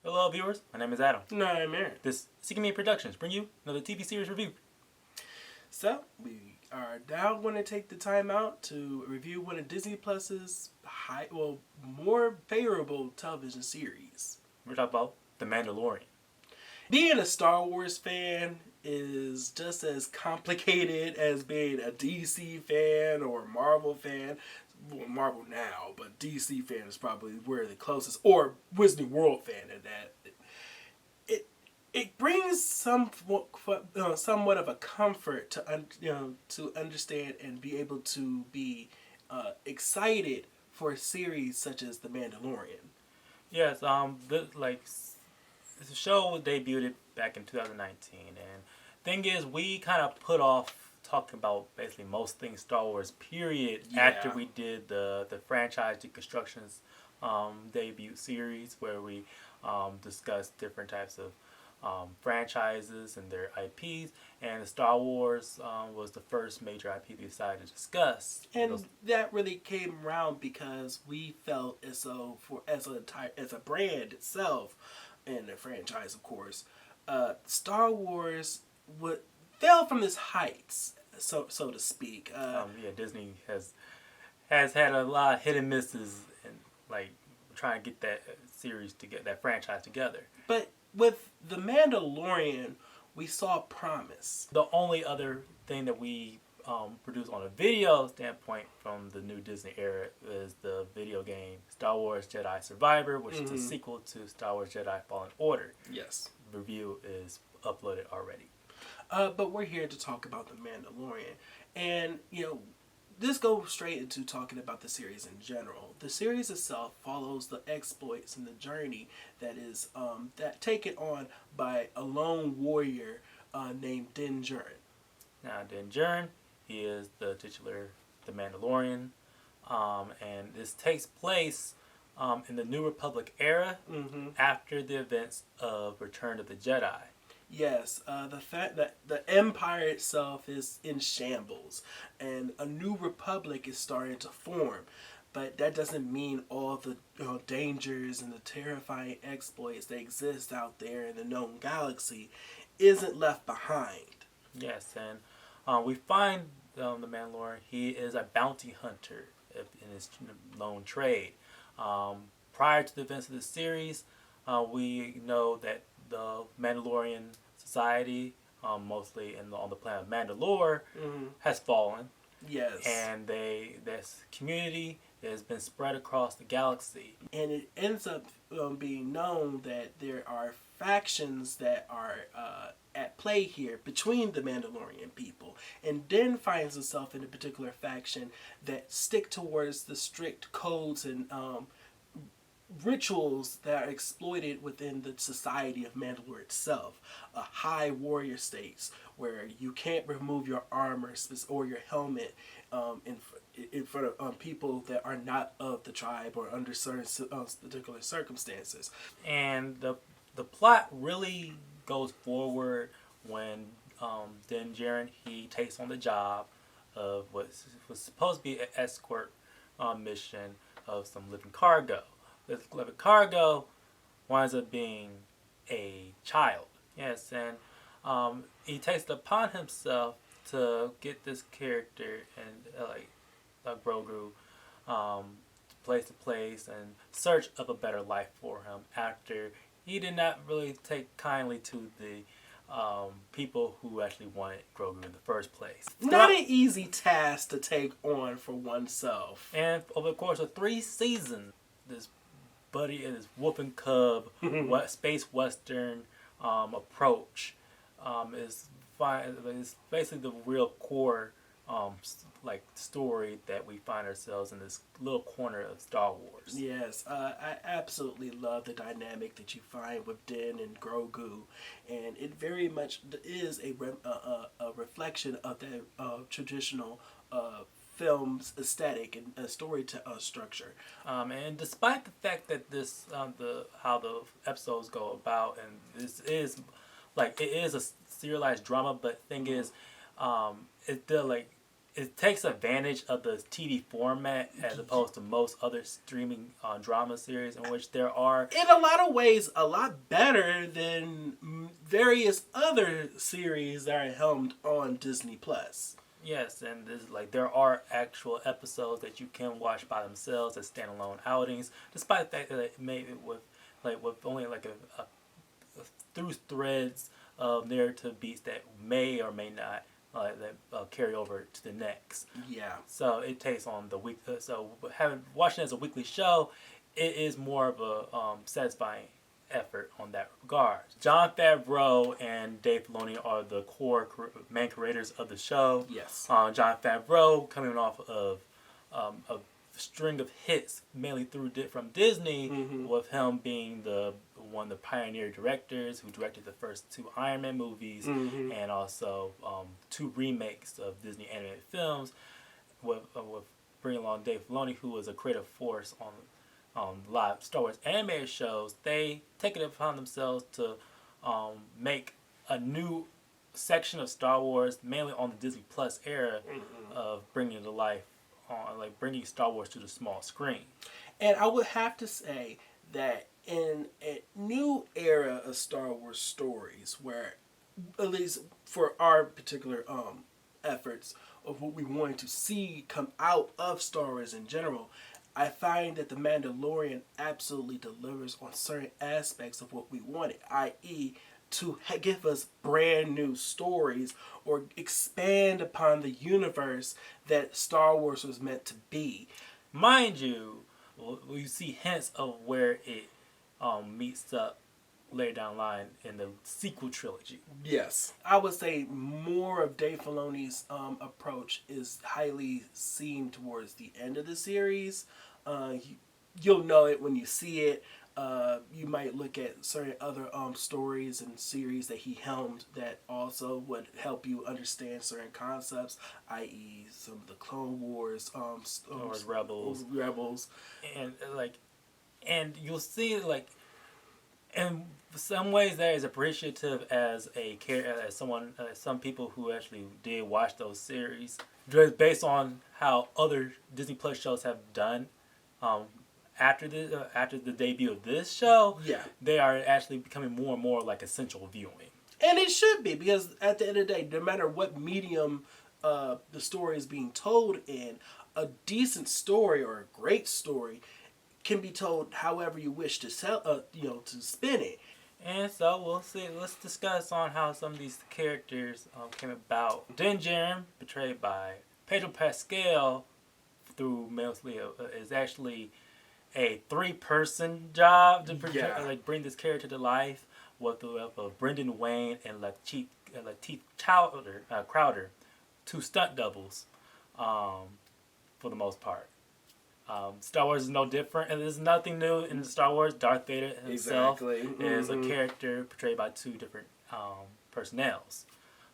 Hello viewers, my name is Adam. No, I'm Aaron. This Seeking Me Productions bring you another TV series review. So, we are now going to take the time out to review one of Disney Plus's more favorable television series. We're talking about The Mandalorian. Being a Star Wars fan is just as complicated as being a DC fan or a Marvel fan. Well, Marvel now, but DC fan is probably where the closest, or Disney World fan at that. It brings somewhat of a comfort to understand and be able to be excited for a series such as The Mandalorian. Yes, the show debuted back in 2019, and thing is, we kind of put off talking about basically most things Star Wars period after we did the franchise deconstructions debut series, where we discussed different types of franchises and their IPs, and Star Wars was the first major IP we decided to discuss. And that really came around because we felt as though as a brand itself, and the franchise, of course, Star Wars fell from its heights, so to speak. Disney has had a lot of hit and misses, and trying to get that series to get that franchise together. But with The Mandalorian, we saw promise. The only other thing that we produced on a video standpoint from the new Disney era is the video game Star Wars Jedi Survivor, which is a sequel to Star Wars Jedi Fallen Order. Yes. Review is uploaded already. But we're here to talk about The Mandalorian. And, this goes straight into talking about the series in general. The series itself follows the exploits and the journey that is taken on by a lone warrior named Din Djarin. Now, Din Djarin, he is the titular The Mandalorian, and this takes place in the New Republic era after the events of Return of the Jedi. Yes, the fact that the Empire itself is in shambles and a new republic is starting to form. But that doesn't mean all the dangers and the terrifying exploits that exist out there in the known galaxy isn't left behind. Yes, and we find the Mandalorian, he is a bounty hunter in his lone trade. Prior to the events of the series, we know that the Mandalorian society, mostly on the planet Mandalore, has fallen. Yes. And this community has been spread across the galaxy. And it ends up being known that there are factions that are at play here between the Mandalorian people. And Din finds himself in a particular faction that stick towards the strict codes and rituals that are exploited within the society of Mandalore itself. A high warrior states where you can't remove your armor or your helmet in front of people that are not of the tribe or under certain particular circumstances. And the plot really goes forward when Din Djarin, he takes on the job of what was supposed to be an escort mission of some living cargo. This living cargo winds up being a child. Yes, and he takes it upon himself to get this character and Grou place to place and search of a better life for him after he did not really take kindly to the people who actually wanted Grou in the first place. Not an easy task to take on for oneself. And over the course of 3 seasons, this buddy and his wolf and cub space western approach is basically the real core story that we find ourselves in this little corner of Star Wars. Yes, I absolutely love the dynamic that you find with Din and Grogu, and it very much is a reflection of that traditional film's aesthetic and story structure. And despite the fact that this how the episodes go about, and this is it is a serialized drama, but thing is, it's still it takes advantage of the TV format as opposed to most other streaming drama series in which there are, in a lot of ways, a lot better than various other series that are helmed on Disney Plus. yes, and there's like there are actual episodes that you can watch by themselves as standalone outings, despite the fact that it made it with only like a through threads of narrative beats that may or may not carry over to the next. Yeah. So it takes on the week. So watching it as a weekly show, it is more of a satisfying effort on that regard. Jon Favreau and Dave Filoni are the core main creators of the show. Yes. Jon Favreau coming off of a string of hits mainly from Disney, with him being one of the pioneer directors who directed the first 2 Iron Man movies and also 2 remakes of Disney animated films, with bringing along Dave Filoni, who was a creative force on live Star Wars animated shows. They take it upon themselves to make a new section of Star Wars, mainly on the Disney Plus era, of bringing it to life, bringing Star Wars to the small screen. And I would have to say that in a new era of Star Wars stories, where, at least for our particular efforts of what we wanted to see come out of Star Wars in general, I find that The Mandalorian absolutely delivers on certain aspects of what we wanted, i.e., to give us brand new stories or expand upon the universe that Star Wars was meant to be. Mind you, we see hints of where it meets up later down the line in the sequel trilogy. Yes. I would say more of Dave Filoni's approach is highly seen towards the end of the series. You'll know it when you see it. You might look at certain other stories and series that he helmed that also would help you understand certain concepts, i.e., some of the Clone Wars, Rebels, and you'll see in some ways that is appreciative as some people who actually did watch those series, just based on how other Disney Plus shows have done. After the debut of this show, they are actually becoming more and more like essential viewing. And it should be, because at the end of the day, no matter what medium the story is being told in, a decent story or a great story can be told however you wish to to spin it. And so we'll see. Let's discuss on how some of these characters came about. Din Djarin, portrayed by Pedro Pascal, through mostly is actually a 3-person job to bring this character to life, with Brendan Wayne and Lateef Crowder, 2 stunt doubles, for the most part. Star Wars is no different, and there's nothing new in Star Wars. Darth Vader himself is a character portrayed by 2 different personnels.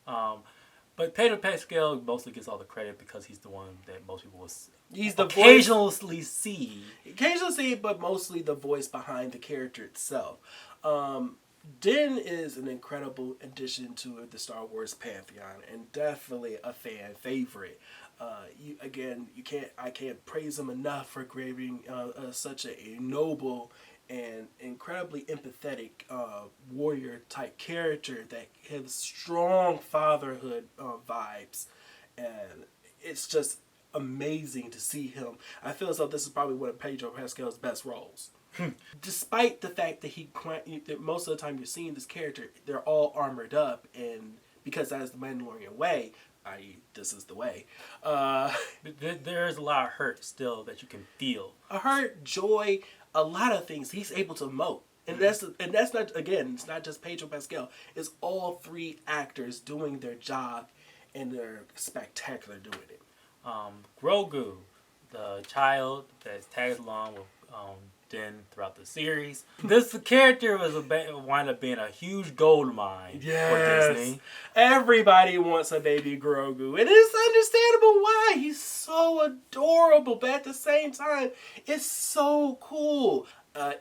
But Pedro Pascal mostly gets all the credit because he's the one that most people will occasionally see, but mostly the voice behind the character itself. Din is an incredible addition to the Star Wars pantheon, and definitely a fan favorite. I can't praise him enough for creating such a noble and incredibly empathetic warrior type character that has strong fatherhood vibes, and it's just amazing to see him. I feel as though this is probably one of Pedro Pascal's best roles. Despite the fact that most of the time you're seeing this character, they're all armored up, and because that is the Mandalorian way, i.e., this is the way. There's a lot of hurt still that you can feel. A hurt, joy, a lot of things. He's able to emote. And that's not, again, it's not just Pedro Pascal. It's all 3 actors doing their job, and they're spectacular doing it. Grogu, the child that's tagged along with Din throughout the series. This character wind up being a huge gold mine for Disney. Everybody wants a baby Grogu, and it's understandable why. He's so adorable, but at the same time, it's so cool.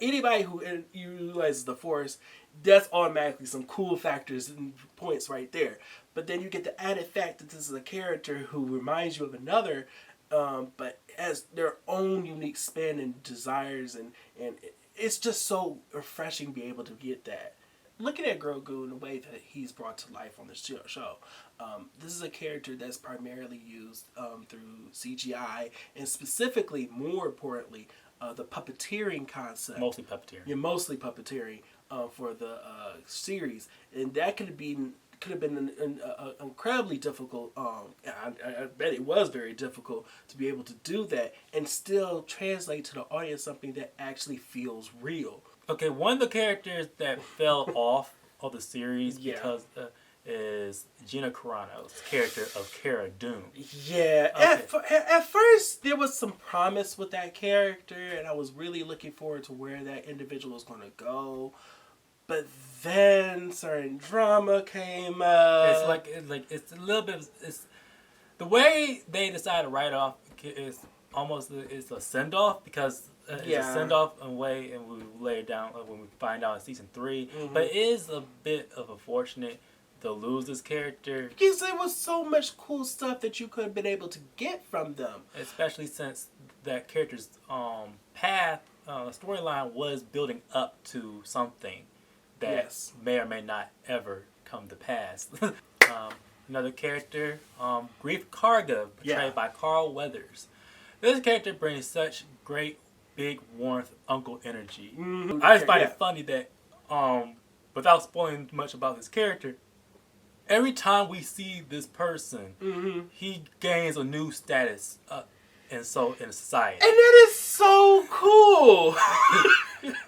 Anybody who utilizes the Force, that's automatically some cool factors and points right there. but then you get the added fact that this is a character who reminds you of another, but has their own unique spin and desires, and it's just so refreshing to be able to get that. Looking at Grogu and the way that he's brought to life on the show, this is a character that's primarily used through CGI, and specifically, more importantly, the puppeteering concept. Mostly puppeteering. Yeah, mostly puppeteering for the series, and that could have been an incredibly difficult. I bet it was very difficult to be able to do that and still translate to the audience something that actually feels real. Okay, one of the characters that fell off of the series because is Gina Carano's character of Cara Dune. Yeah, okay. At first there was some promise with that character, and I was really looking forward to where that individual was going to go. But then certain drama came up. It's a little bit. It's the way they decided to write off is almost it's a send off because. It's a send-off in a way, and we lay it down when we find out in season 3. Mm-hmm. But it is a bit of unfortunate to lose this character. Because there was so much cool stuff that you could have been able to get from them. Especially since that character's path, storyline was building up to something that may or may not ever come to pass. Another character, Grief Karga, portrayed by Carl Weathers. This character brings such great big warmth uncle energy. Mm-hmm. I just find it funny that without spoiling much about this character, every time we see this person, he gains a new status in society. And that is so cool.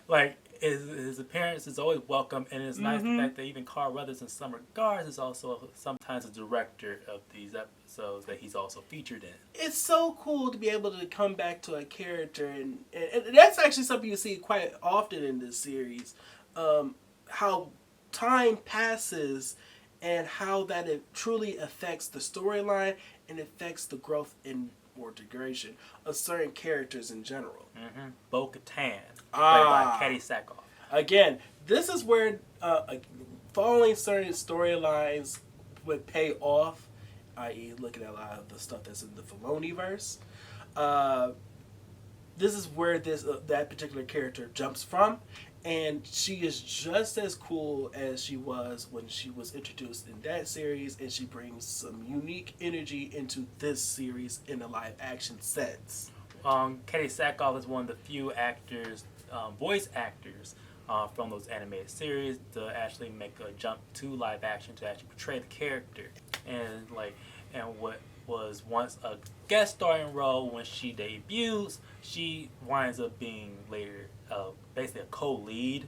Like his appearance is always welcome, and it's nice the fact that even Carl Weathers in some regards is also sometimes a director of these episodes that he's also featured in. It's so cool to be able to come back to a character, and that's actually something you see quite often in this series. How time passes and how that it truly affects the storyline and affects the growth or degradation of certain characters in general. Bo-Katan, played by Katee Sackoff. Again, this is where following certain storylines would pay off, i.e. looking at a lot of the stuff that's in the Filoni verse. This is where that particular character jumps from, and she is just as cool as she was when she was introduced in that series, and she brings some unique energy into this series in a live action sense. Katee Sackoff is one of the few actors, voice actors, from those animated series to actually make a jump to live action to actually portray the character, and what was once a guest starring role when she debuts, she winds up being later basically a co-lead.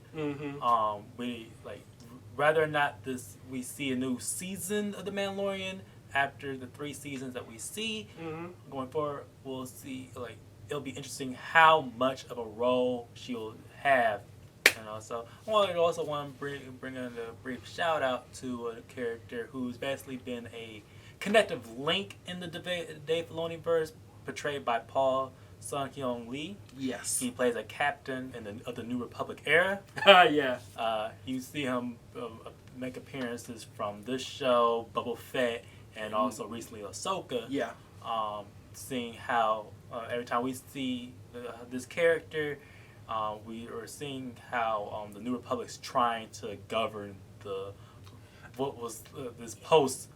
Whether or not we see a new season of The Mandalorian after the 3 seasons that we see going forward, we'll see. It'll be interesting how much of a role she'll have. So I also want to bring in a brief shout out to a character who's basically been a connective link in the Dave Filoni verse, portrayed by Paul Sun-Hyung Lee. Yes. He plays a captain of the New Republic era. You see him make appearances from this show, Boba Fett, and also recently Ahsoka. Yeah. Seeing how every time we see this character, we are seeing how the New Republic's trying to govern this post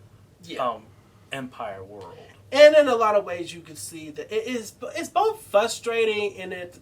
Empire world. And in a lot of ways, you can see that it's both frustrating in it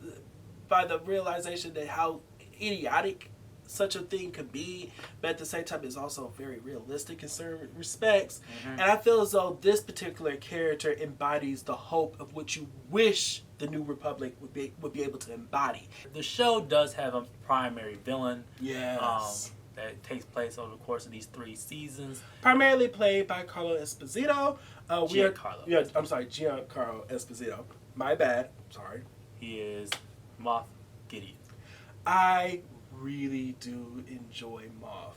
by the realization that how idiotic such a thing could be, but at the same time, it's also very realistic in certain respects. And I feel as though this particular character embodies the hope of what you wish the New Republic would be able to embody. The show does have a primary villain. Yes. That takes place over the course of these 3 seasons. Primarily played by Carlo Esposito. Giancarlo. I'm sorry, Giancarlo Esposito. My bad. Sorry. He is Moff Gideon. I really do enjoy Moff.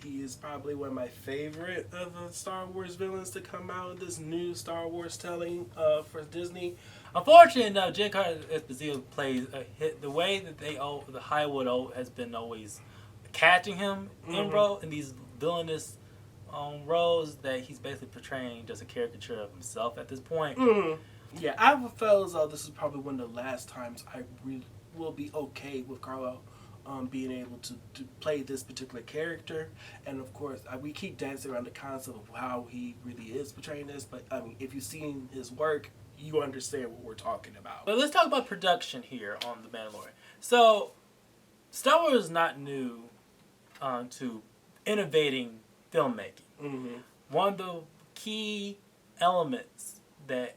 He is probably one of my favorite of the Star Wars villains to come out of this new Star Wars telling for Disney. Unfortunately, Giancarlo Esposito plays the way that the Hollywood has been always catching him in these villainous roles that he's basically portraying just a caricature of himself at this point. Mm. Yeah, I feel as though this is probably one of the last times I really will be okay with Carlo being able to play this particular character. And of course, we keep dancing around the concept of how he really is portraying this. But I mean, if you've seen his work, you understand what we're talking about. But let's talk about production here on The Mandalorian. So, Star Wars is not new to innovating filmmaking. Mm-hmm. One of the key elements that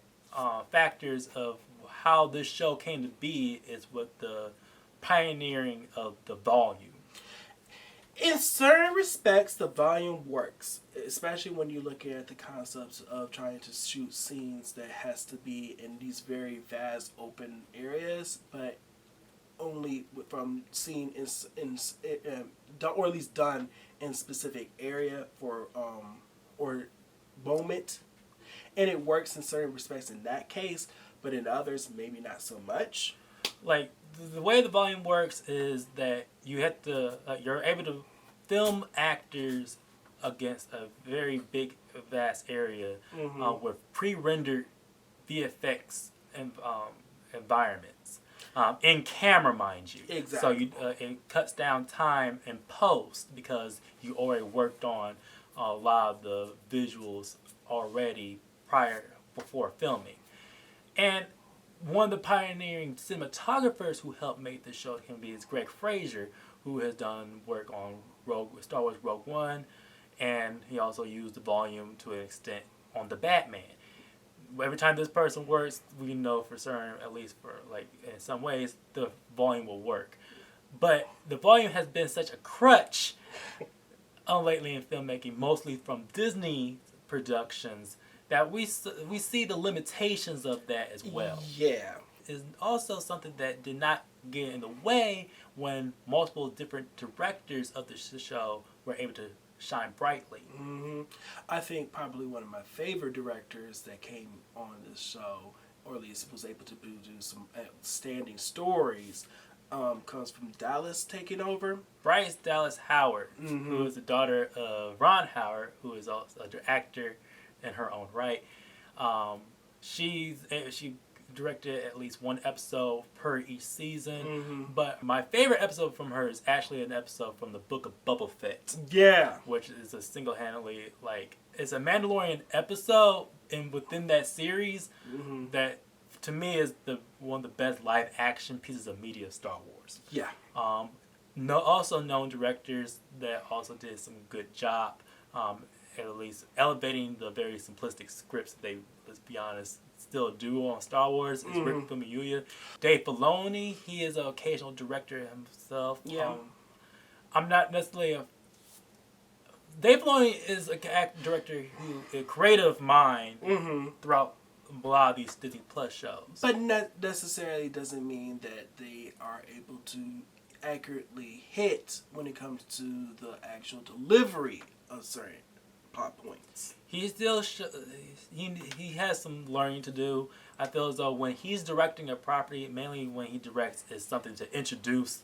factors of how this show came to be is with the pioneering of the volume. In certain respects, the volume works, especially when you look at the concepts of trying to shoot scenes that has to be in these very vast open areas, but only from seen or at least done in specific area for or moment, and it works in certain respects in that case, but in others maybe not so much. Like the way the volume works is that you have to you're able to film actors against a very big vast area with pre-rendered VFX and environments in camera, mind you. Exactly. So it cuts down time in post because you already worked on a lot of the visuals already before filming. And one of the pioneering cinematographers who helped make this show can be is Greg Fraser, who has done work on Star Wars Rogue One, and he also used the volume to an extent on the Batman. Every time this person works, we know for certain, at least for like in some ways, the volume will work. But the volume has been such a crutch lately in filmmaking, mostly from Disney productions, that we see the limitations of that as well. Yeah. Is also something that did not get in the way when multiple different directors of the show were able to shine brightly. Mm-hmm. I think probably one of my favorite directors that came on this show, or at least was able to produce some outstanding stories, comes from Dallas taking over. Bryce Dallas Howard, who is the daughter of Ron Howard, who is also an actor in her own right. She directed at least one episode per each season, but my favorite episode from her is actually an episode from the Book of Boba Fett. Yeah, which is a single-handedly it's a Mandalorian episode, and within that series, that to me is one of the best live-action pieces of media of Star Wars. Yeah. Also known directors that also did some good job, at least elevating the very simplistic scripts that they, let's be honest, still do on Star Wars. It's Rick Famuyiwa. Dave Filoni, he is an occasional director himself. Yeah. I'm not necessarily Dave Filoni is a director who a creative mind throughout a lot of these Disney Plus shows. But not necessarily doesn't mean that they are able to accurately hit when it comes to the actual delivery of certain plot points. He still he has some learning to do. I feel as though when he's directing a property, mainly when he directs is something to introduce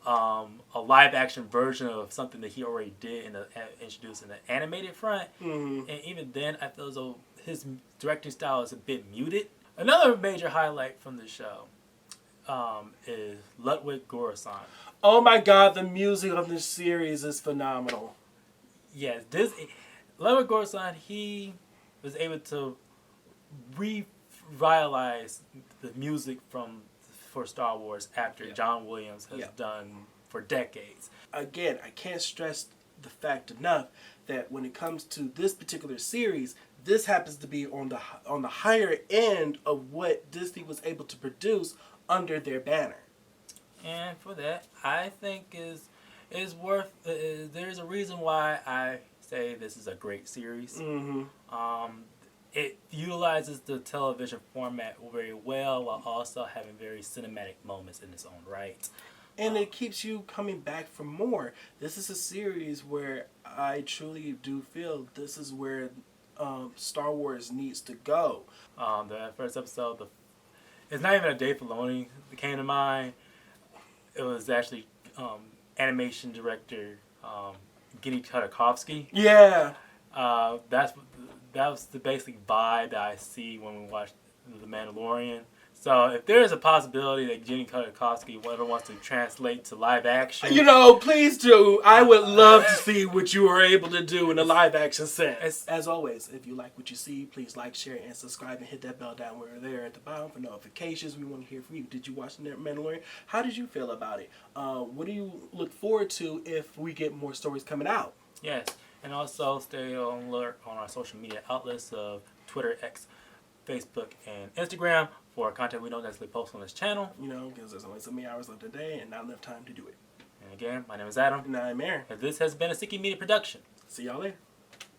a live action version of something that he already did introduce in the animated front. And even then, I feel as though his directing style is a bit muted. Another major highlight from the show is Ludwig Göransson. Oh my God, the music of this series is phenomenal. Yes, Ludwig Göransson, he was able to revitalize the music for Star Wars after John Williams has done for decades. Again, I can't stress the fact enough that when it comes to this particular series, this happens to be on the higher end of what Disney was able to produce under their banner. And for that, I think is worth. There's a reason why I say this is a great series. It utilizes the television format very well while also having very cinematic moments in its own right. And it keeps you coming back for more. This is a series where I truly do feel this is where Star Wars needs to go. The first episode, it's not even a Dave Filoni that came to mind. It was actually animation director Gina Tartakovsky. Yeah. That was the basic vibe that I see when we watch The Mandalorian. So if there is a possibility that Jenny Tartakovsky ever wants to translate to live action, You know, please do. I would love to see what you are able to do in a live action sense. As always, if you like what you see, please like, share, and subscribe, and hit that bell down where there at the bottom for notifications. We want to hear from you. Did you watch The Mandalorian? How did you feel about it? What do you look forward to if we get more stories coming out? yes, and also stay on alert on our social media outlets of Twitter, X, Facebook, and Instagram for content we don't necessarily post on this channel. You know, because there's only so many hours left today and not enough time to do it. And again, my name is Adam. And I'm Aaron. And this has been a Sticky Media production. See y'all later.